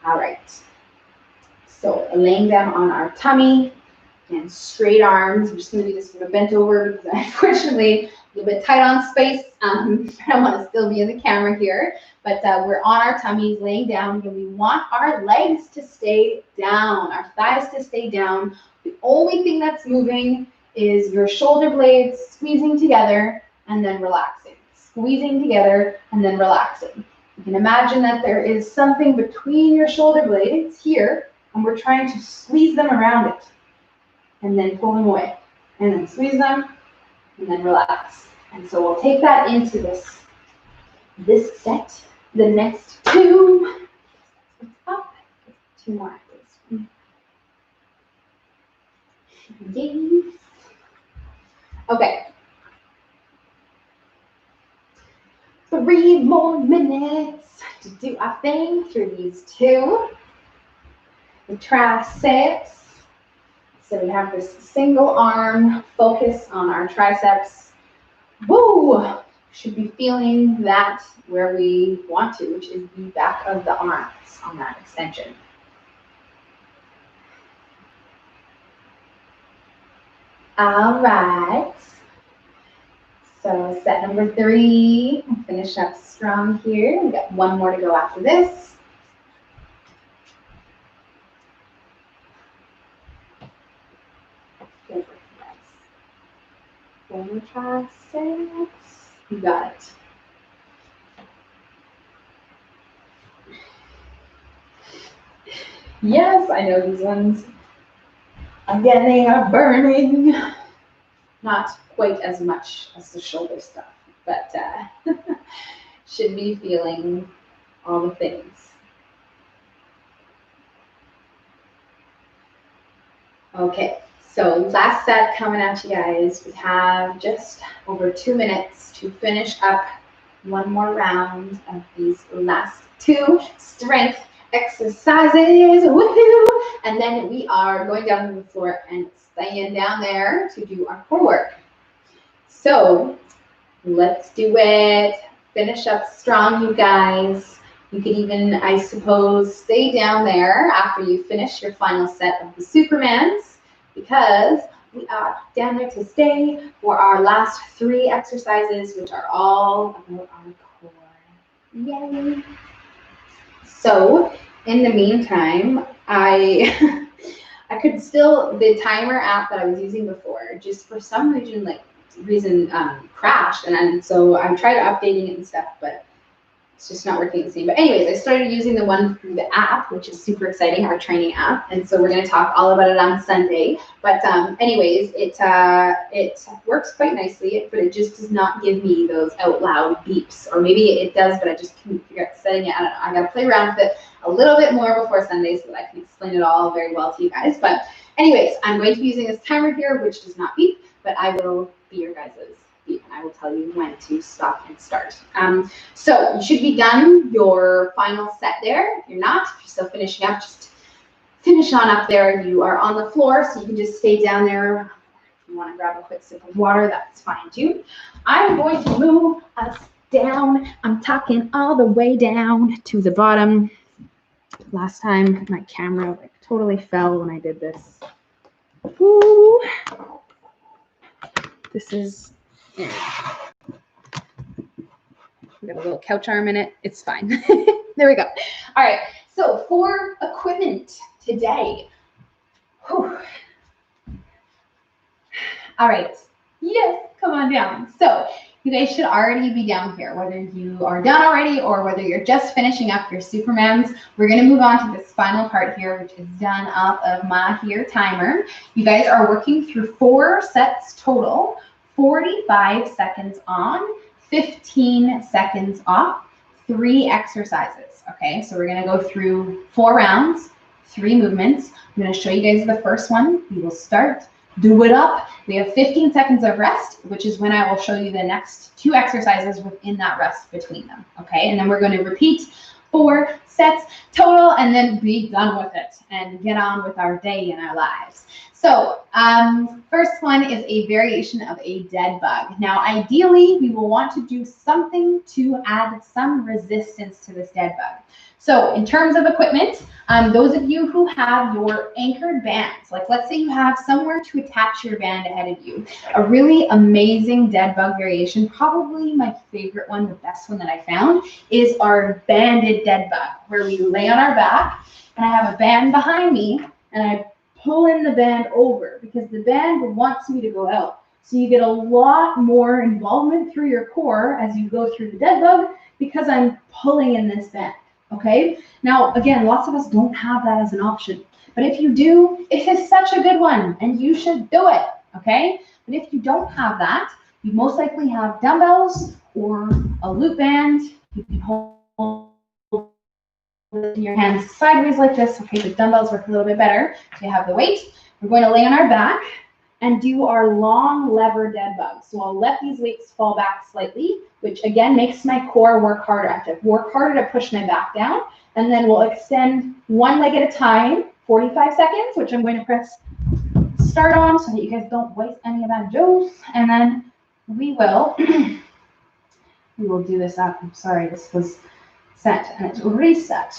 S1: All right. So laying down on our tummy and straight arms. I'm just going to do this from a bent over because I'm unfortunately a little bit tight on space. I don't want to still be in the camera here, but we're on our tummies laying down, and we want our legs to stay down, our thighs to stay down. The only thing that's moving is your shoulder blades squeezing together and then relaxing, squeezing together and then relaxing. You can imagine that there is something between your shoulder blades here, and we're trying to squeeze them around it, and then pull them away, and then squeeze them, and then relax. And so we'll take that into this set. The next 2, up, 2 more after this. Yes. Okay. 3 more minutes to do our thing through these 2. The triceps. So we have this single arm focus on our triceps. Woo! Should be feeling that where we want to, which is the back of the arms on that extension. All right. So set number 3, we'll finish up strong here. We got 1 more to go after this. One triceps. You got it. Yes, I know these ones. Again, they are burning. Not quite as much as the shoulder stuff, but should be feeling all the things. Okay, so last set coming at you guys. We have just over 2 minutes to finish up 1 more round of these last 2 strength exercises. Woohoo! And then we are going down to the floor and staying down there to do our core work. So let's do it. Finish up strong, you guys. You could even, I suppose, stay down there after you finish your final set of the Supermans, because we are down there to stay for our last 3 exercises, which are all about our core. Yay! So in the meantime, I I could still, the timer app that I was using before, just for some reason crashed, and so I tried updating it and stuff, but it's just not working the same. But anyways, I started using the one through the app, which is super exciting, our training app. And so we're going to talk all about it on Sunday. But anyways, it works quite nicely, but it just does not give me those out loud beeps. Or maybe it does, but I just can't figure out setting it. I don't know. I got to play around with it a little bit more before Sunday so that I can explain it all very well to you guys. But anyways, I'm going to be using this timer here, which does not beep, but I will be your guys's beep, and I will tell you when to stop and start. So you should be done your final set there. If you're not, if you're still finishing up, just finish on up there. You are on the floor, so you can just stay down there. If you want to grab a quick sip of water, that's fine too. I'm going to move us down. I'm talking all the way down to the bottom. Last time my camera totally fell when I did this. Ooh. This is, we got a little couch arm in it. It's fine. There we go. All right. So for equipment today. Whew. All right. Yes, come on down. So you guys should already be down here, whether you are done already or whether you're just finishing up your Supermans. We're going to move on to this final part here, which is done off of my here timer. You guys are working through 4 sets total, 45 seconds on, 15 seconds off, 3 exercises. Okay, so we're going to go through 4 rounds, 3 movements. I'm going to show you guys the first one. We will start. Do it up. We have 15 seconds of rest, which is when I will show you the next 2 exercises within that rest between them. Okay, and then we're going to repeat 4 sets total and then be done with it and get on with our day and our lives. So first one is a variation of a dead bug. Now, ideally, we will want to do something to add some resistance to this dead bug. So in terms of equipment, those of you who have your anchored bands, like let's say you have somewhere to attach your band ahead of you, a really amazing dead bug variation, probably my favorite one, the best one that I found, is our banded dead bug, where we lay on our back and I have a band behind me and I pull in the band over because the band wants me to go out. So you get a lot more involvement through your core as you go through the dead bug because I'm pulling in this band. Okay, now again, lots of us don't have that as an option, but if you do, it is such a good one and you should do it. Okay, but if you don't have that, you most likely have dumbbells or a loop band. You can hold your hands sideways like this. Okay, the dumbbells work a little bit better. So you have the weight. We're going to lay on our back and do our long lever dead bug. So I'll let these weights fall back slightly, which again makes my core work harder. I have to work harder to push my back down, and then we'll extend one leg at a time, 45 seconds, which I'm going to press start on so that you guys don't waste any of that juice. And then we will do this up. I'm sorry, this was set and it's reset.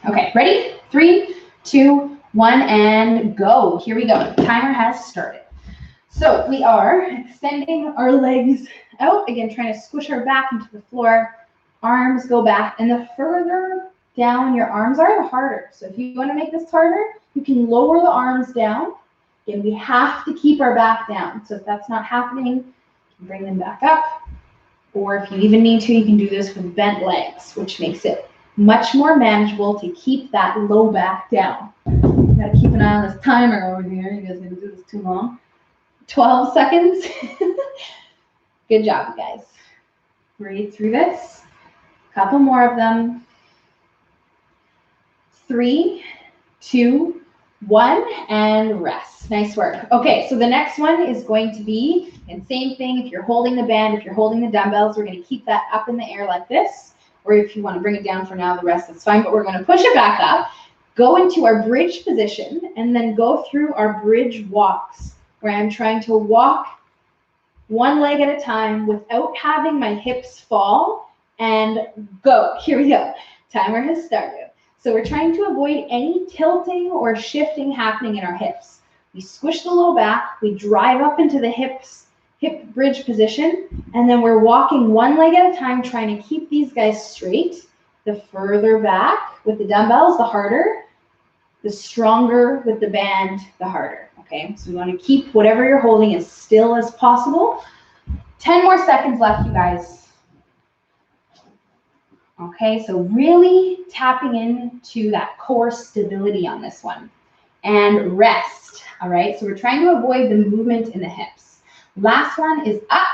S1: Okay, ready? 3, 2, 1, and go. Here we go. The timer has started. So we are extending our legs out, again, trying to squish our back into the floor. Arms go back, and the further down your arms are, the harder. So if you want to make this harder, you can lower the arms down. Again, we have to keep our back down. So if that's not happening, you can bring them back up. Or if you even need to, you can do this with bent legs, which makes it much more manageable to keep that low back down. You gotta keep an eye on this timer over here. You guys are gonna do this too long. 12 seconds. Good job, you guys. Breathe through this. A couple more of them. 3, 2, 1, and rest. Nice work. Okay, so the next one is going to be, and same thing, if you're holding the band, if you're holding the dumbbells, we're going to keep that up in the air like this. Or if you want to bring it down for now, the rest is fine, but we're going to push it back up, go into our bridge position, and then go through our bridge walks, where I'm trying to walk one leg at a time without having my hips fall, and go. Here we go. Timer has started. So we're trying to avoid any tilting or shifting happening in our hips. We squish the low back, we drive up into the hip hip bridge position. And then we're walking one leg at a time, trying to keep these guys straight. The further back with the dumbbells, the harder. The stronger with the band, the harder. Okay, so we want to keep whatever you're holding as still as possible. 10 more seconds left, you guys. Okay, so really tapping into that core stability on this one. And rest, all right? So we're trying to avoid the movement in the hips. Last one is up.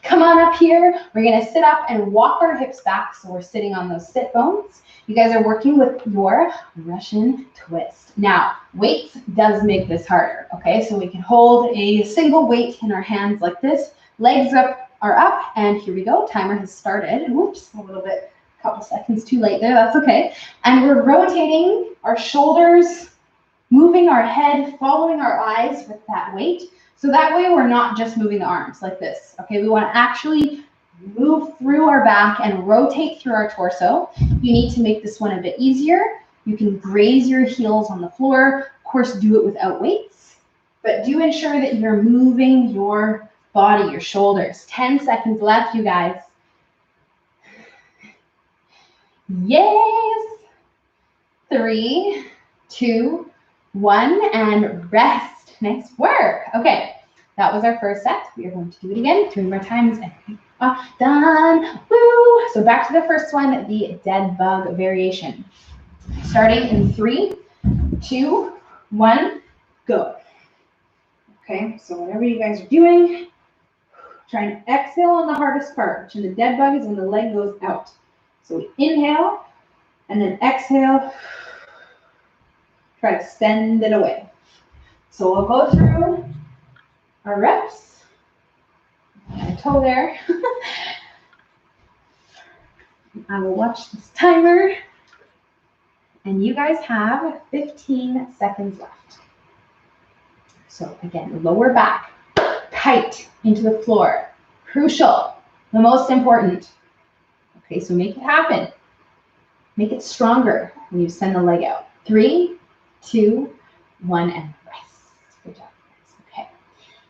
S1: Come on up here. We're gonna sit up and walk our hips back so we're sitting on those sit bones. You guys are working with your Russian twist. Now, weight does make this harder, okay? So we can hold a single weight in our hands like this. Legs are up, and here we go. Timer has started. Whoops, a little bit, a couple seconds too late there, that's okay. And we're rotating our shoulders, moving our head, following our eyes with that weight. So that way we're not just moving the arms like this, okay? We want to actually move through our back and rotate through our torso. You need to make this one a bit easier. You can graze your heels on the floor. Of course, do it without weights, but do ensure that you're moving your body, your shoulders. 10 seconds left, you guys. Yes. 3, 2, 1, and rest. Nice work. Okay, that was our first set. We are going to do it again 3 more times, and we are done. Woo! So back to the first one, the dead bug variation. Starting in 3, 2, 1, go. Okay, so whatever you guys are doing, try to exhale on the hardest part, which in the dead bug is when the leg goes out. So we inhale and then exhale. Try to send it away. So we'll go through our reps. My toe there. I will watch this timer. And you guys have 15 seconds left. So again, lower back, tight into the floor. Crucial, the most important. Okay, so make it happen. Make it stronger when you send the leg out. 3, 2, 1, and rest. Good job, guys. Okay.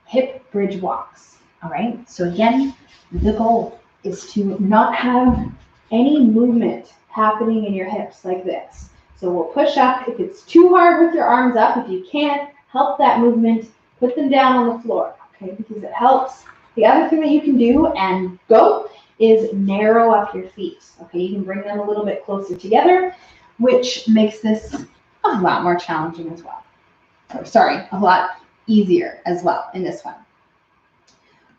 S1: Hip bridge walks. All right. So again, the goal is to not have any movement happening in your hips like this. So we'll push up. If it's too hard with your arms up, if you can't help that movement, put them down on the floor. Okay, because it helps. The other thing that you can do and go is narrow up your feet. Okay, you can bring them a little bit closer together, which makes this a lot more challenging as well. Or sorry, a lot easier as well in this one,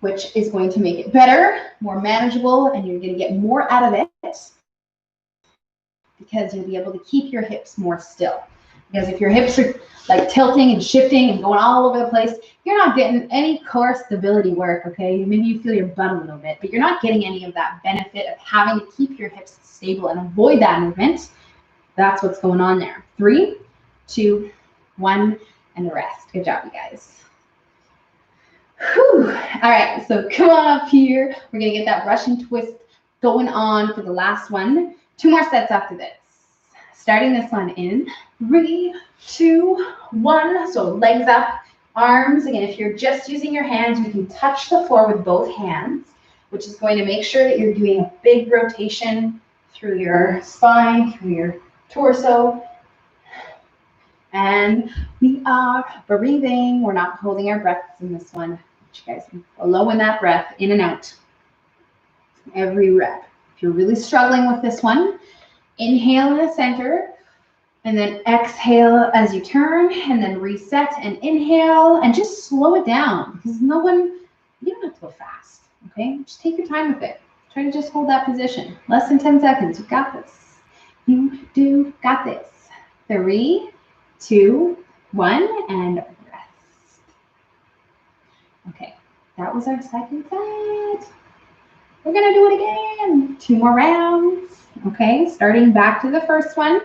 S1: which is going to make it better, more manageable, and you're going to get more out of it because you'll be able to keep your hips more still. Because if your hips are like tilting and shifting and going all over the place, you're not getting any core stability work, okay? Maybe you feel your butt a little bit, but you're not getting any of that benefit of having to keep your hips stable and avoid that movement. That's what's going on there. 3, 2, 1, and the rest. Good job, you guys. Whew. All right, so come on up here. We're gonna get that Russian twist going on for the last one. 2 more sets after this. Starting this one in 3, 2, 1. So legs up, arms. Again, if you're just using your hands, you can touch the floor with both hands, which is going to make sure that you're doing a big rotation through your spine, through your torso. And we are breathing. We're not holding our breaths in this one. You guys can follow in that breath, in and out. Every rep. If you're really struggling with this one, inhale in the center, and then exhale as you turn, and then reset and inhale, and just slow it down because you don't have to go fast, okay? Just take your time with it. Try to just hold that position. Less than 10 seconds. You got this. You do got this. 3, 2, 1, and rest. Okay, that was our second set. We're gonna do it again. 2 more rounds. Okay, starting back to the first one.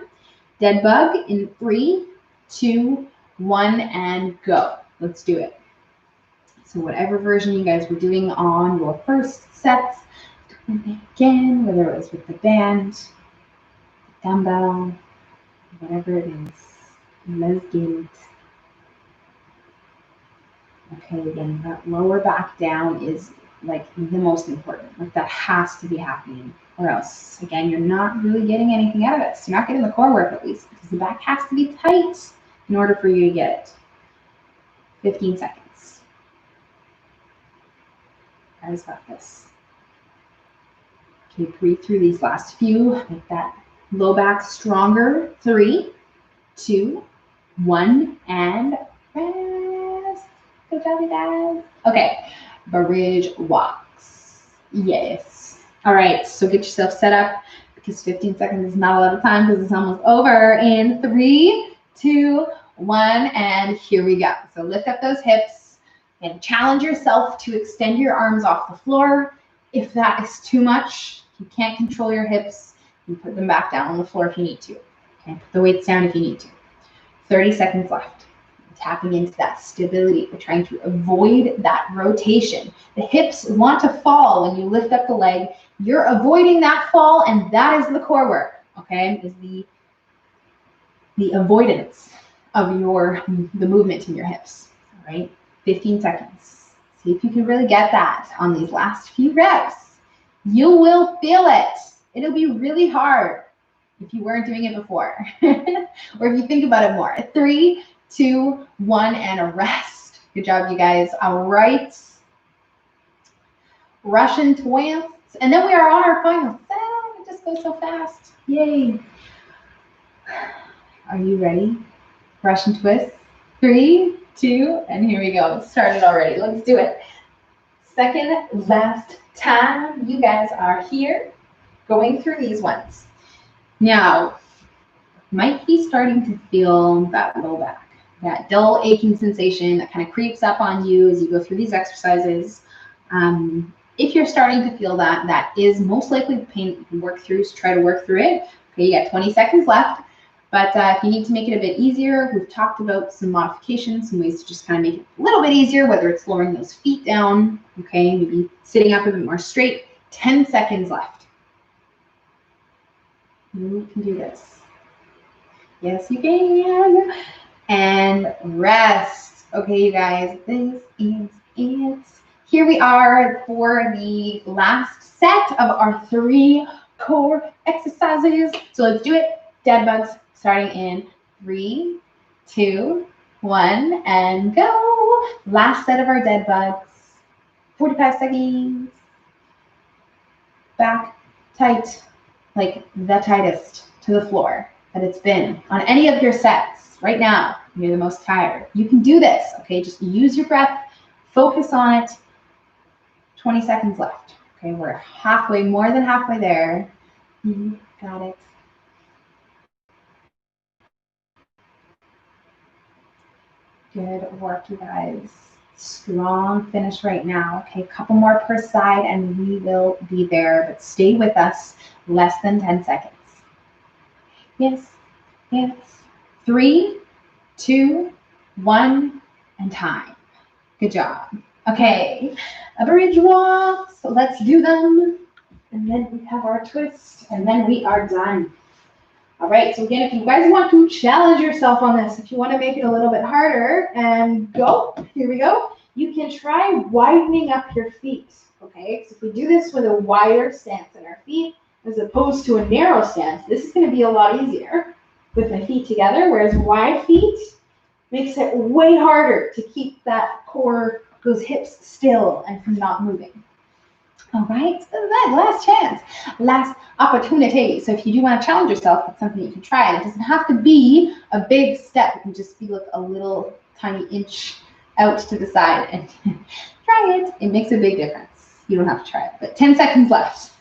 S1: Dead bug in 3, 2, 1, and go. Let's do it. So whatever version you guys were doing on your first sets, again, whether it was with the band, the dumbbell, whatever it is, let's get it. Okay, again, that lower back down is like the most important. Like that has to be happening, or else, again, you're not really getting anything out of it. So you're not getting the core work at least, because the back has to be tight in order for you to get it. 15 seconds. Guys got this. Okay, breathe through these last few. Make that low back stronger. 3, 2, 1, and rest. Good job, you guys. Okay, bridge walks. Yes. All right, so get yourself set up because 15 seconds is not a lot of time because it's almost over. In 3, 2, 1, and here we go. So lift up those hips and challenge yourself to extend your arms off the floor. If that is too much, you can't control your hips, you put them back down on the floor if you need to. Okay, put the weights down if you need to. 30 seconds left. Tapping into that stability. We're trying to avoid that rotation. The hips want to fall when you lift up the leg. You're avoiding that fall, and that is the core work, okay? Is the avoidance of the movement in your hips, all right? 15 seconds. See if you can really get that on these last few reps. You will feel it. It'll be really hard if you weren't doing it before, or if you think about it more. 3, 2, 1, and a rest. Good job, you guys. All right. Russian twists. And then we are on our final set. It just goes so fast. Yay. Are you ready? Russian twist. 3, 2, and here we go. It started already. Let's do it. Second last time. You guys are here going through these ones. Now, might be starting to feel that low back, that dull aching sensation that kind of creeps up on you as you go through these exercises. If you're starting to feel that, that is most likely the pain that you can work through, so try to work through it. Okay, you got 20 seconds left, but if you need to make it a bit easier, we've talked about some modifications, some ways to just kind of make it a little bit easier, whether it's lowering those feet down, okay, maybe sitting up a bit more straight. 10 seconds left. You can do this. Yes, you can. And rest. Okay, you guys, this is it. Here we are for the last set of our 3 core exercises. So let's do it. Dead bugs starting in 3, 2, 1, and go. Last set of our dead bugs. 45 seconds. Back tight, like the tightest to the floor that it's been on any of your sets. Right now, you're the most tired. You can do this, okay? Just use your breath, focus on it. 20 seconds left. Okay, we're halfway, more than halfway there. You got it. Good work, you guys. Strong finish right now. Okay, a couple more per side and we will be there, but stay with us. Less than 10 seconds. Yes, yes. 3, 2, 1, and time. Good job. Okay, a bridge walk. So let's do them. And then we have our twist, and then we are done. All right, so again, if you guys want to challenge yourself on this, if you want to make it a little bit harder, and go, here we go. You can try widening up your feet, okay? So if we do this with a wider stance in our feet, as opposed to a narrow stance, this is going to be a lot easier with my feet together, whereas wide feet makes it way harder to keep that core, those hips still and from not moving. All right, so last chance, last opportunity. So if you do want to challenge yourself, it's something you can try. And it doesn't have to be a big step. It can just be like a little tiny inch out to the side and try it. It makes a big difference. You don't have to try it, but 10 seconds left.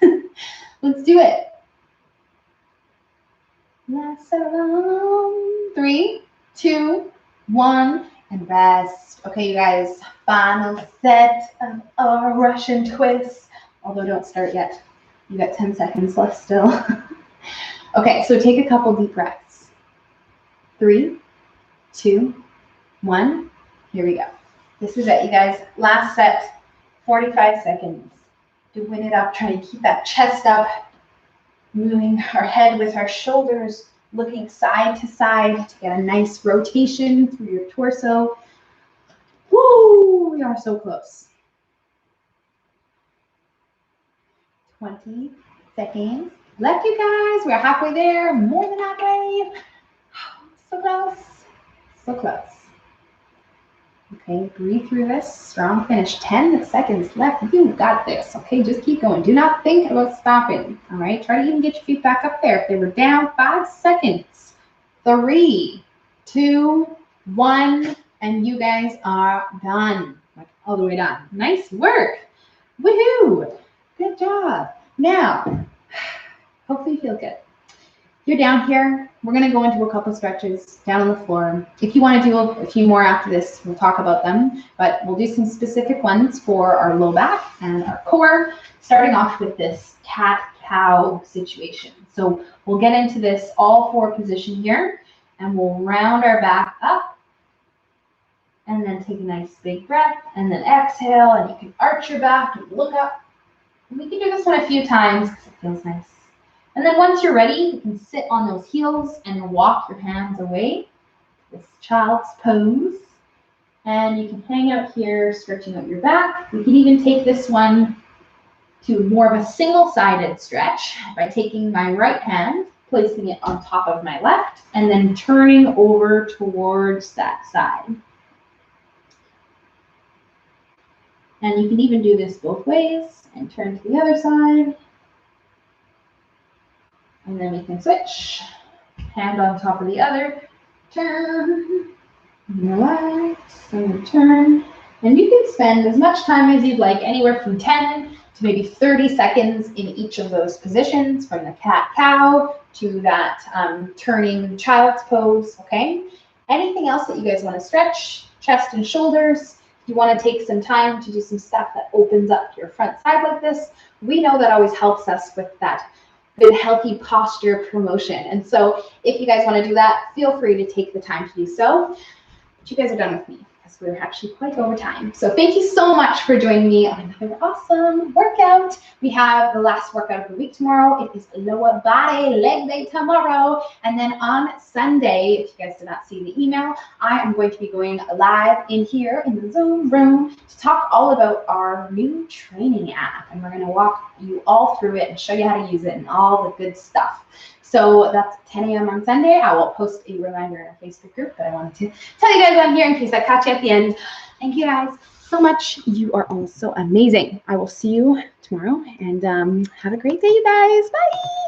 S1: Let's do it. Last around. 3, 2, 1, and rest. Okay, you guys, final set of our Russian twist. Although don't start yet. You got 10 seconds left still. Okay, so take a couple deep breaths. 3, 2, 1. Here we go. This is it, you guys. Last set, 45 seconds. Doing it up, trying to keep that chest up. Moving our head with our shoulders, looking side to side to get a nice rotation through your torso. Woo! are so close. 20 seconds left, you guys. We're halfway there, more than halfway. So close, so close. Okay, breathe through this. Strong finish. 10 seconds left. You got this. Okay, just keep going. Do not think about stopping. All right, try to even get your feet back up there. If they were down, 5 seconds. 3, 2, 1, and you guys are done. Like all the way done. Nice work. Woohoo! Good job. Now, hopefully you feel good. You're down here. We're going to go into a couple stretches down on the floor. If you want to do a few more after this, we'll talk about them, but we'll do some specific ones for our low back and our core, starting off with this cat-cow situation. So we'll get into this all 4 position here, and we'll round our back up, and then take a nice big breath, and then exhale, and you can arch your back and look up. And we can do this one a few times because it feels nice. And then once you're ready, you can sit on those heels and walk your hands away. This child's pose. And you can hang out here, stretching out your back. We can even take this one to more of a single-sided stretch by taking my right hand, placing it on top of my left, and then turning over towards that side. And you can even do this both ways and turn to the other side. And then we can switch, hand on top of the other, turn, relax, and turn. And you can spend as much time as you'd like, anywhere from 10 to maybe 30 seconds in each of those positions, from the cat-cow to that turning child's pose, okay? Anything else that you guys want to stretch, chest and shoulders, if you want to take some time to do some stuff that opens up your front side like this, we know that always helps us with that good healthy posture promotion. And so if you guys want to do that, feel free to take the time to do so. But you guys are done with me because we're actually quite over time. So thank you so much for joining me on another awesome workout. We have the last workout of the week tomorrow. It is lower body leg day tomorrow. And then on Sunday, if you guys did not see the email, I am going to be going live in here in the Zoom room to talk all about our new training app. And we're going to walk you all through it and show you how to use it and all the good stuff. So that's 10 a.m. on Sunday. I will post a reminder in our Facebook group, but I wanted to tell you guys I'm here in case I catch you at the end. Thank you guys so much. You are all so amazing. I will see you tomorrow, and have a great day, you guys. Bye.